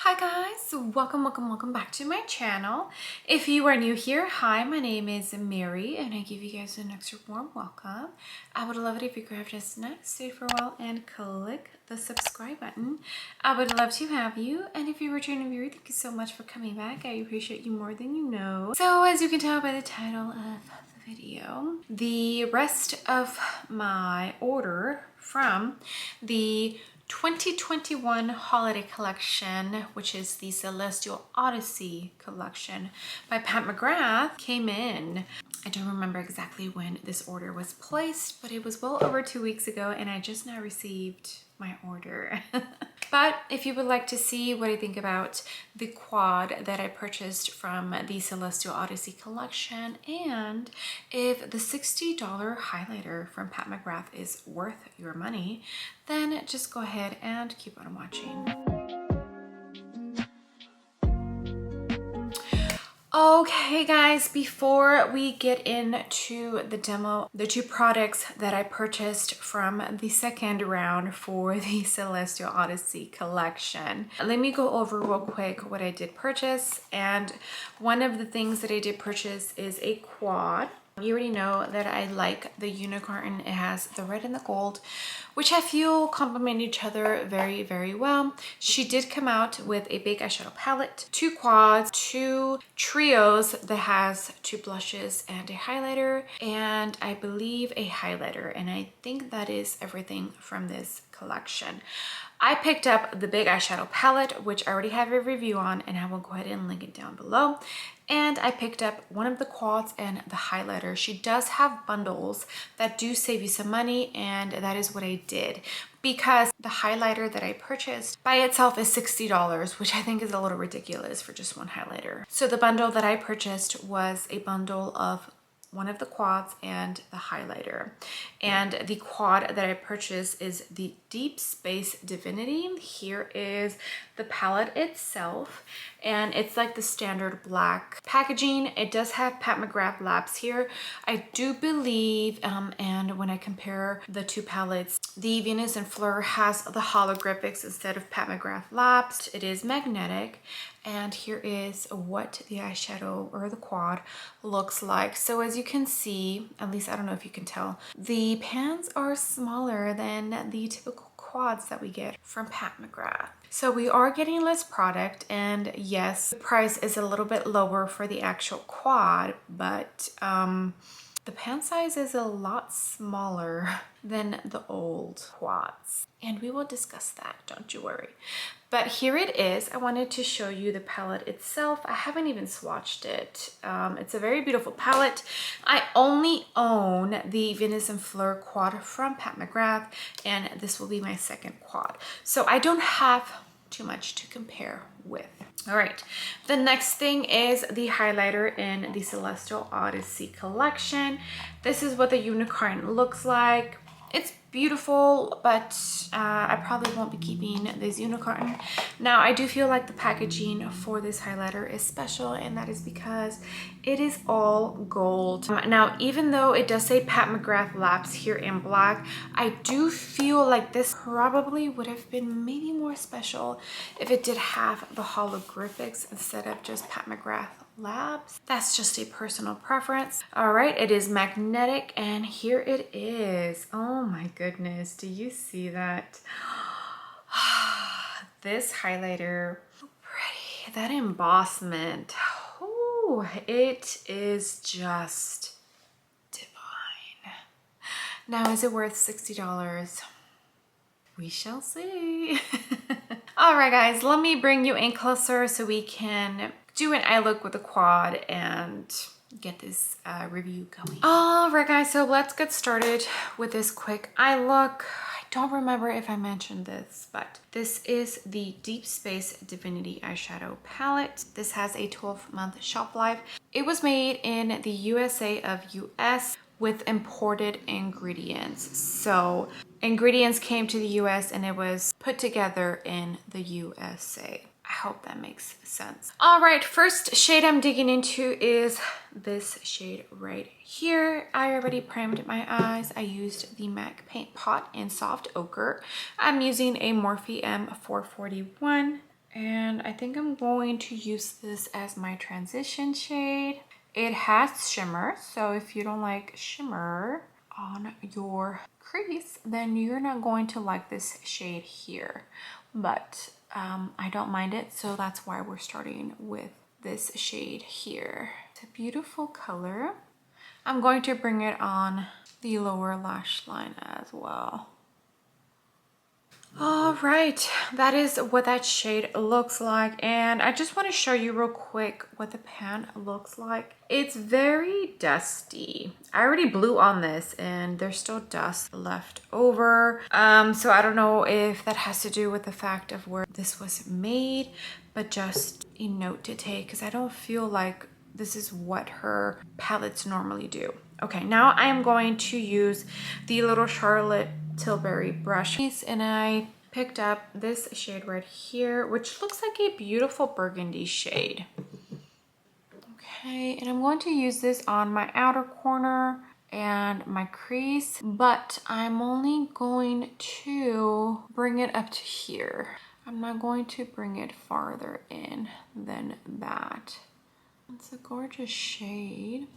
Hi guys, welcome back to my channel. If you are new here, hi, my name is Mary and I give you guys an extra warm welcome. I would love it if you grabbed us next, stay for a while and click the subscribe button. I would love to have you, and if you're a returning viewer, thank you so much for coming back. I appreciate you more than you know. So as you can tell by the title of the video, the rest of my order from the 2021 holiday collection, which is the Celestial Odyssey collection by Pat McGrath, came in. I don't remember exactly when this order was placed, but it was well over 2 weeks ago and I just now received my order. But if you would like to see what I think about the quad that I purchased from the Celestial Odyssey collection, and if the $60 highlighter from Pat McGrath is worth your money, then just go ahead and keep on watching. Okay guys, before we get into the demo, the two products that I purchased from the second round for the Celestial Odyssey collection, let me go over real quick what I did purchase. And one of the things that I did purchase is a quad. You already know that I like the unicorn. It has the red and the gold, which I feel complement each other very, very well. She did come out with a big eyeshadow palette, two quads, two trios that has two blushes and a highlighter, and I believe a highlighter. And I think that is everything from this collection. I picked up the big eyeshadow palette, which I already have a review on, and I will go ahead and link it down below. And I picked up one of the quads and the highlighter. She does have bundles that do save you some money, and that is what I did, because the highlighter that I purchased by itself is $60, which I think is a little ridiculous for just one highlighter. So the bundle that I purchased was a bundle of one of the quads and the highlighter. And the quad that I purchased is the Deep Space Divinity. Here is the palette itself, and it's like the standard black packaging. It does have Pat McGrath labs here. I do believe, and when I compare the two palettes, the Venus and Fleur has the holographics instead of Pat McGrath labs. It is magnetic. And here is what the eyeshadow or the quad looks like. So as you can see, at least I don't know if you can tell, the pans are smaller than the typical quads that we get from Pat McGrath. So we are getting less product, and yes, the price is a little bit lower for the actual quad, but the pan size is a lot smaller than the old quads. And we will discuss that, don't you worry. But here it is. I wanted to show you the palette itself. I haven't even swatched it. It's a very beautiful palette. I only own the Venus and Fleur quad from Pat McGrath, and this will be my second quad. So I don't have too much to compare with. All right, the next thing is the highlighter in the Celestial Odyssey collection. This is what the unicorn looks like. It's beautiful, but I probably won't be keeping this unicorn. Now, I do feel like the packaging for this highlighter is special, and that is because it is all gold. Now, even though it does say Pat McGrath labs here in black, I do feel like this probably would have been maybe more special if it did have the holographics instead of just Pat McGrath labs. That's just a personal preference. All right, it is magnetic, and here it is. Oh my goodness, do you see that? This highlighter, so pretty. That embossment, oh, it is just divine. Now, is it worth $60? We shall see. All right, guys, let me bring you in closer so we can do an eye look with the quad and get this review going. All right, guys, so let's get started with this quick eye look. I don't remember if I mentioned this, but this is the Deep Space Divinity eyeshadow palette. This has a 12-month shelf life. It was made in the USA of US with imported ingredients. So ingredients came to the US and it was put together in the USA. I hope that makes sense. All right, first shade I'm digging into is this shade right here. I already primed my eyes. I used the MAC Paint Pot in Soft Ochre. I'm using a Morphe M441, And I think I'm going to use this as my transition shade. It has shimmer, so if you don't like shimmer on your crease, then you're not going to like this shade here. But I don't mind it, so that's why we're starting with this shade here. It's a beautiful color. I'm going to bring it on the lower lash line as well. All right, that is what that shade looks like, and I just want to show you real quick what the pan looks like. It's very dusty. I already blew on this and there's still dust left over, so I don't know if that has to do with the fact of where this was made, but just a note to take, because I don't feel like this is what her palettes normally do. Okay, now I am going to use the little Charlotte Tilbury brush, and I picked up this shade right here, which looks like a beautiful burgundy shade. Okay, and I'm going to use this on my outer corner and my crease, but I'm only going to bring it up to here. I'm not going to bring it farther in than that. It's a gorgeous shade.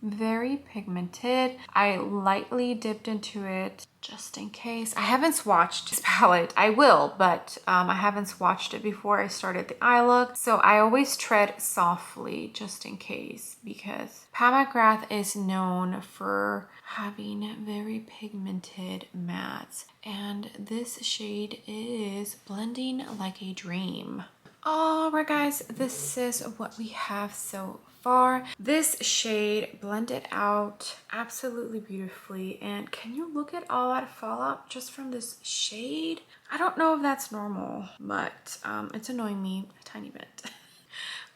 Very pigmented. I lightly dipped into it just in case. I haven't swatched this palette. I will, but I haven't swatched it before I started the eye look. So I always tread softly just in case, because McGrath is known for having very pigmented mattes. And this shade is blending like a dream. All right, guys, this is what we have so far. This shade blended out absolutely beautifully, and can you look at all that fallout just from this shade? I don't know if that's normal, but it's annoying me a tiny bit.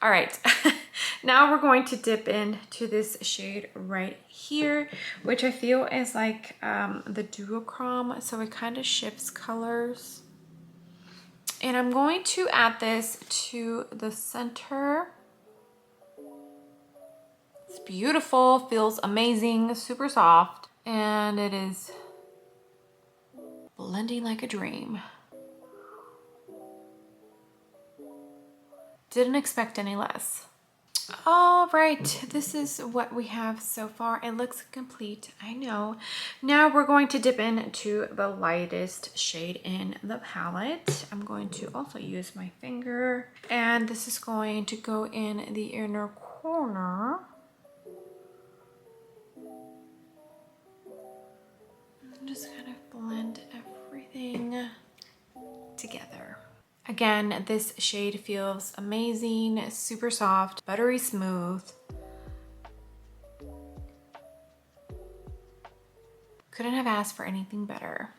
All right, now we're going to dip into this shade right here, which I feel is like the duochrome, so it kind of shifts colors. And I'm going to add this to the center. It's beautiful, feels amazing, super soft, and it is blending like a dream. Didn't expect any less. All right, this is what we have so far. It looks complete, I know. Now we're going to dip into the lightest shade in the palette. I'm going to also use my finger, and this is going to go in the inner corner. And just kind of blend everything together. Again, this shade feels amazing, super soft, buttery smooth. Couldn't have asked for anything better.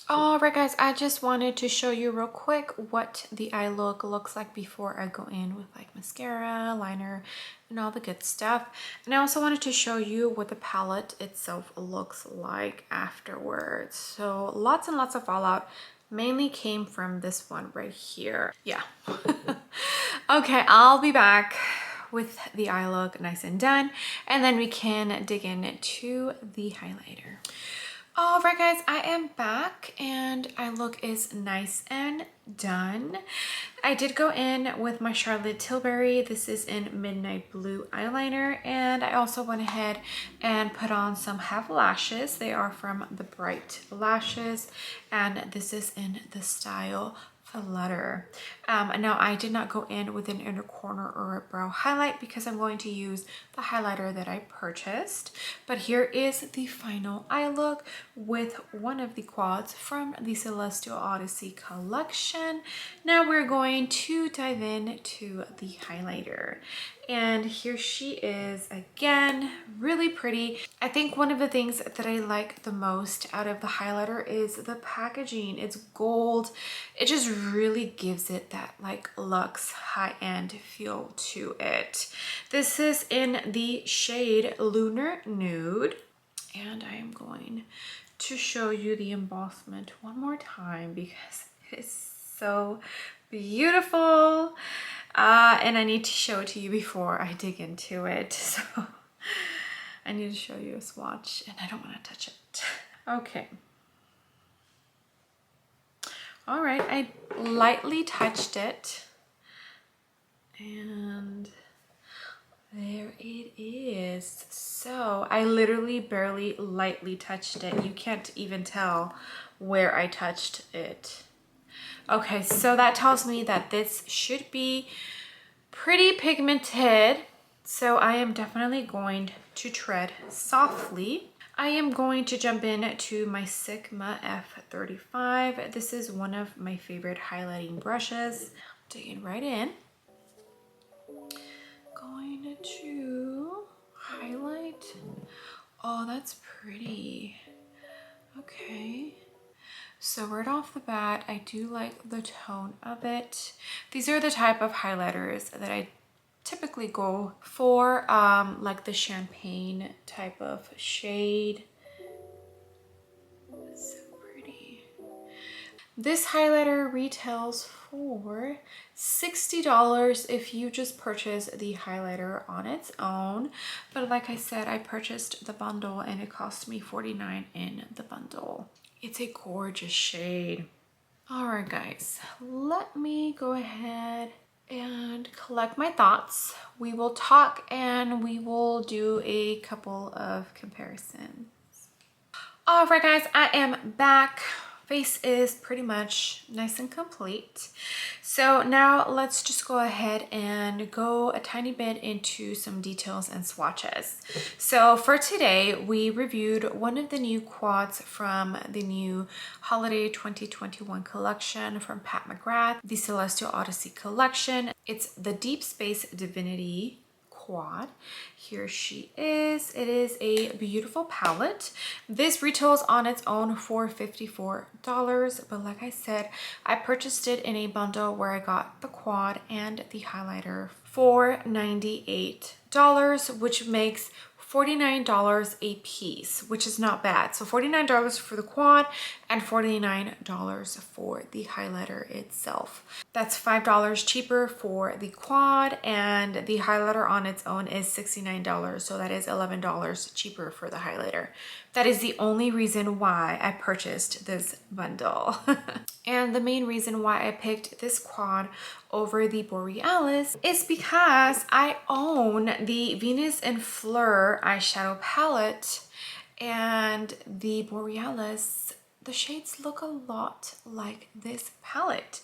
All right, guys, I just wanted to show you real quick what the eye look looks like before I go in with like mascara, liner, and all the good stuff. And I also wanted to show you what the palette itself looks like afterwards. So lots and lots of fallout. Mainly came from this one right here. Yeah. Okay, I'll be back with the eye look nice and done, and then we can dig into the highlighter. All right, guys, I am back and eye look is nice and done. I did go in with my Charlotte Tilbury. This is in Midnight Blue eyeliner, and I also went ahead and put on some half lashes. They are from the Bright Lashes, and this is in the style Flutter. Now I did not go in with an inner corner or a brow highlight because I'm going to use the highlighter that I purchased. But here is the final eye look with one of the quads from the Celestial Odyssey collection. Now we're going to dive into the highlighter. And here she is again, really pretty. I think one of the things that I like the most out of the highlighter is the packaging. It's gold. It just really gives it that like luxe high-end feel to it. This is in the shade Lunar Nude, and I am going to show you the embossment one more time because it is so beautiful. And I need to show it to you before I dig into it. So I need to show you a swatch and I don't want to touch it. Okay. All right, I lightly touched it. And there it is. So I literally barely lightly touched it. You can't even tell where I touched it. Okay, so that tells me that this should be pretty pigmented. So I am definitely going to tread softly. I am going to jump in to my Sigma F35. This is one of my favorite highlighting brushes. Digging right in. Going to highlight. Oh, that's pretty. Okay. So right off the bat, I do like the tone of it. These are the type of highlighters that I typically go for, like the champagne type of shade. So pretty. This highlighter retails for $60 if you just purchase the highlighter on its own. But like I said, I purchased the bundle and it cost me $49 in the bundle. It's a gorgeous shade. All right, guys, let me go ahead and collect my thoughts. We will talk and we will do a couple of comparisons. All right, guys, I am back. Face is pretty much nice and complete. So now let's just go ahead and go a tiny bit into some details and swatches. So for today, we reviewed one of the new quads from the new Holiday 2021 collection from Pat McGrath, the Celestial Odyssey collection. It's the Deep Space Divinity quad. Here she is. It is a beautiful palette. This retails on its own for $54, but like I said, I purchased it in a bundle where I got the quad and the highlighter for $98, which makes $49 a piece, which is not bad. So $49 for the quad and $49 for the highlighter itself. That's $5 cheaper for the quad, and the highlighter on its own is $69. So that is $11 cheaper for the highlighter. That is the only reason why I purchased this bundle. And the main reason why I picked this quad over the Borealis is because I own the Venus and Fleur eyeshadow palette, and the Borealis, the shades look a lot like this palette.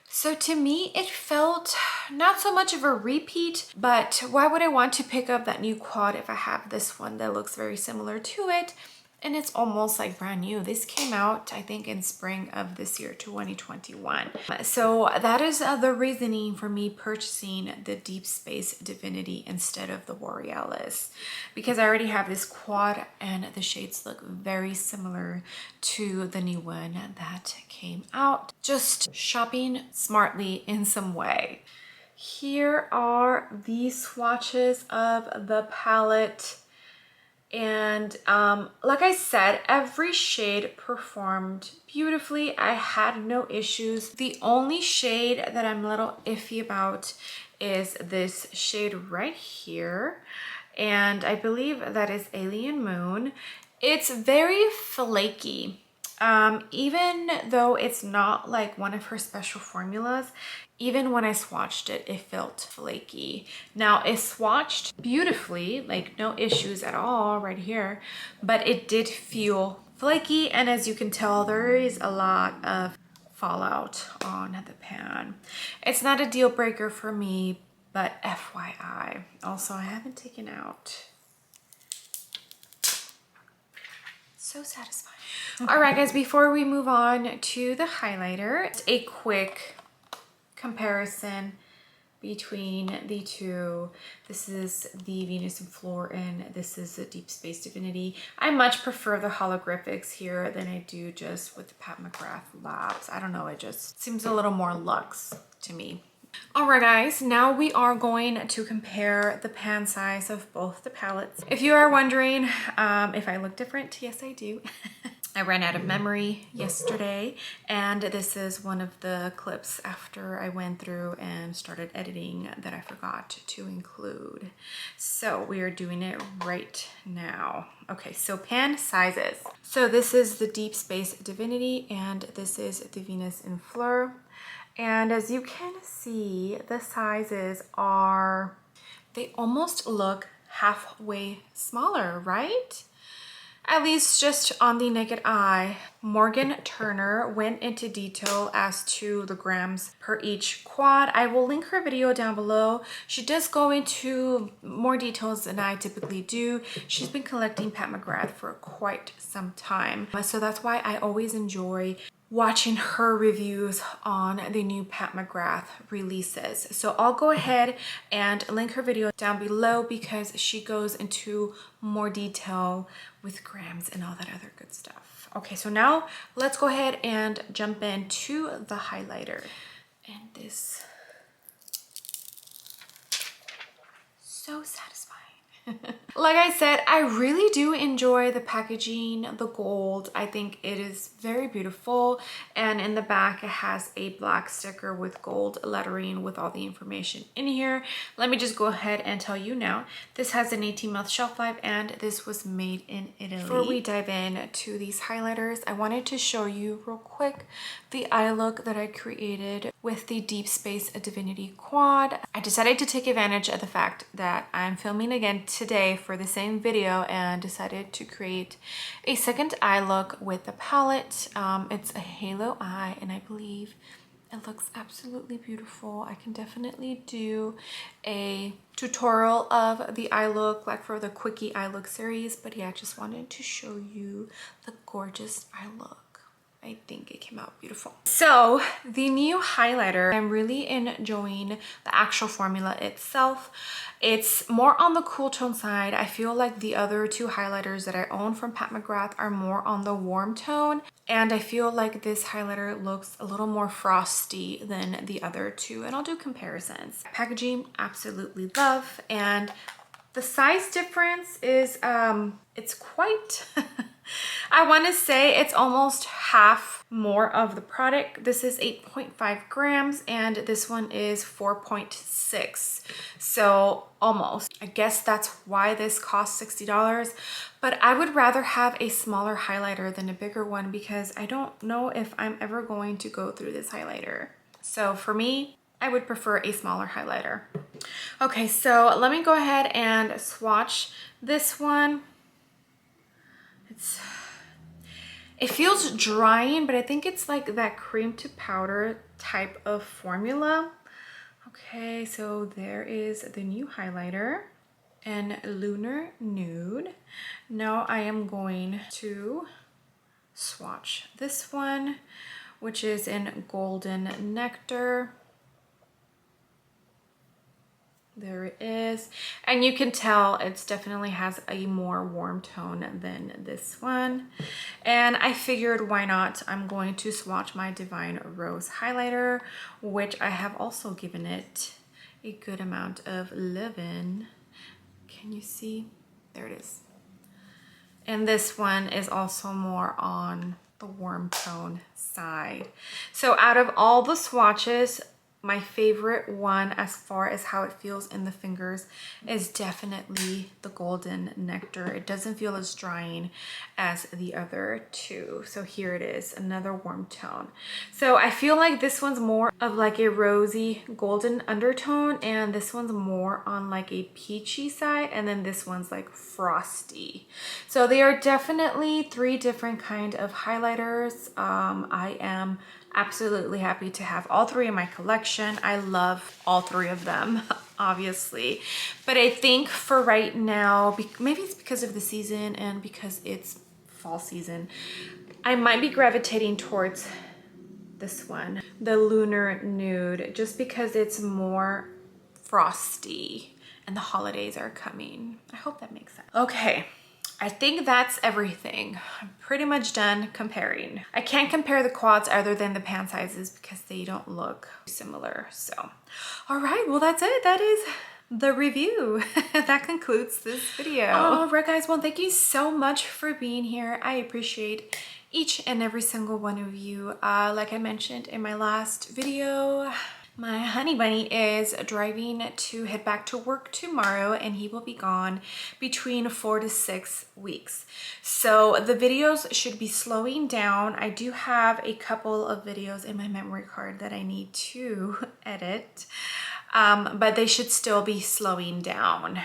So to me, it felt not so much of a repeat, but why would I want to pick up that new quad if I have this one that looks very similar to it? And it's almost like brand new. This came out, I think, in spring of this year, 2021. So that is the reasoning for me purchasing the Deep Space Divinity instead of the Borealis, because I already have this quad and the shades look very similar to the new one that came out. Just shopping smartly in some way. Here are the swatches of the palette. And like I said, every shade performed beautifully. I had no issues. The only shade that I'm a little iffy about is this shade right here. And I believe that is Alien Moon. It's very flaky. Even though it's not like one of her special formulas, even when I swatched it, it felt flaky. Now it swatched beautifully, like no issues at all right here, but it did feel flaky. And as you can tell, there is a lot of fallout on the pan. It's not a deal breaker for me, but FYI. Also, I haven't taken out. So satisfying. All right, guys, before we move on to the highlighter, a quick comparison between the two. This is the Venus and Fleur and this is the Deep Space Divinity. I much prefer the holographics here than I do just with the Pat McGrath Labs. I don't know, it just seems a little more luxe to me. All right, guys, now we are going to compare the pan size of both the palettes. If you are wondering if I look different, yes, I do. I ran out of memory yesterday, and this is one of the clips after I went through and started editing that I forgot to include. So we are doing it right now. Okay, so pan sizes. So this is the Deep Space Divinity, and this is the Venus in Fleur. And as you can see, the sizes are, they almost look halfway smaller, right? At least just on the naked eye. Morgan Turner went into detail as to the grams per each quad. I will link her video down below. She does go into more details than I typically do. She's been collecting Pat McGrath for quite some time. So that's why I always enjoy watching her reviews on the new Pat McGrath releases. So I'll go ahead and link her video down below because she goes into more detail with grams and all that other good stuff. Okay, so now let's go ahead and jump into the highlighter. And this, so satisfying. Like I said, I really do enjoy the packaging, the gold. I think it is very beautiful. And in the back, it has a black sticker with gold lettering with all the information in here. Let me just go ahead and tell you now, this has an 18-month shelf life and this was made in Italy. Before we dive in to these highlighters, I wanted to show you real quick the eye look that I created with the Deep Space Divinity quad. I decided to take advantage of the fact that I'm filming again today for the same video and decided to create a second eye look with the palette. It's a halo eye and I believe it looks absolutely beautiful. I can definitely do a tutorial of the eye look like for the quickie eye look series, but yeah, I just wanted to show you the gorgeous eye look. I think it came out beautiful. So the new highlighter, I'm really enjoying the actual formula itself. It's more on the cool tone side. I feel like the other two highlighters that I own from Pat McGrath are more on the warm tone. And I feel like this highlighter looks a little more frosty than the other two. And I'll do comparisons. Packaging, absolutely love. And the size difference is, it's quite, I want to say it's almost half more of the product. This is 8.5 grams and this one is 4.6. So almost. I guess that's why this costs $60. But I would rather have a smaller highlighter than a bigger one because I don't know if I'm ever going to go through this highlighter. So for me, I would prefer a smaller highlighter. Okay, so let me go ahead and swatch this one. It feels drying, but I think it's like that cream to powder type of formula. Okay, so there is the new highlighter in Lunar Nude. Now I am going to swatch this one, which is in Golden Nectar. There it is. And you can tell it's definitely has a more warm tone than this one. And I figured why not? I'm going to swatch my Divine Rose highlighter, which I have also given it a good amount of love-in. Can you see? There it is. And this one is also more on the warm tone side. So out of all the swatches, my favorite one as far as how it feels in the fingers is definitely the Golden Nectar. It doesn't feel as drying as the other two. So here it is, another warm tone. So I feel like this one's more of like a rosy golden undertone and this one's more on like a peachy side and then this one's like frosty. So they are definitely three different kind of highlighters. I am absolutely happy to have all three in my collection. I love all three of them, obviously. But I think for right now, maybe it's because of the season and because it's fall season, I might be gravitating towards this one, the Lunar Nude, just because it's more frosty and the holidays are coming. I hope that makes sense. Okay. I think that's everything. I'm pretty much done comparing. I can't compare the quads other than the pan sizes because they don't look similar. So, all right, well, that's it. That is the review. That concludes this video. All right, guys. Well, thank you so much for being here. I appreciate each and every single one of you. Like I mentioned in my last video, my honey bunny is driving to head back to work tomorrow, and he will be gone between 4 to 6 weeks. So the videos should be slowing down. I do have a couple of videos in my memory card that I need to edit, but they should still be slowing down.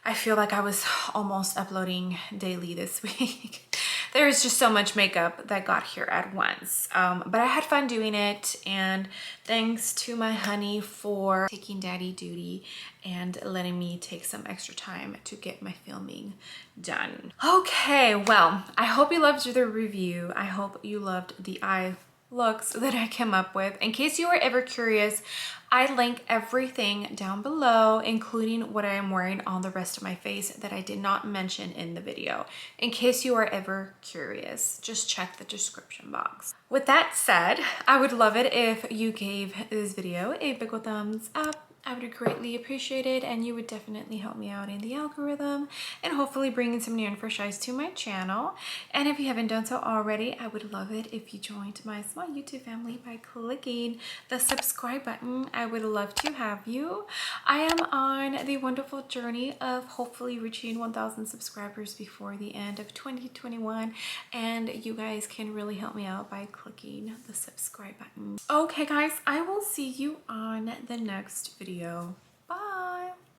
I feel like I was almost uploading daily this week. There is just so much makeup that got here at once. But I had fun doing it, and thanks to my honey for taking daddy duty and letting me take some extra time to get my filming done. Okay, well, I hope you loved the review. I hope you loved the eye looks that I came up with. In case you are ever curious, I link everything down below, including what I am wearing on the rest of my face that I did not mention in the video. In case you are ever curious, just check the description box. With that said, I would love it if you gave this video a big ol' thumbs up. I would greatly appreciate it, and you would definitely help me out in the algorithm and hopefully bring in some new and fresh eyes to my channel. And if you haven't done so already, I would love it if you joined my small YouTube family by clicking the subscribe button. I would love to have you. I am on the wonderful journey of hopefully reaching 1,000 subscribers before the end of 2021, and you guys can really help me out by clicking the subscribe button. Okay guys, I will see you on the next video.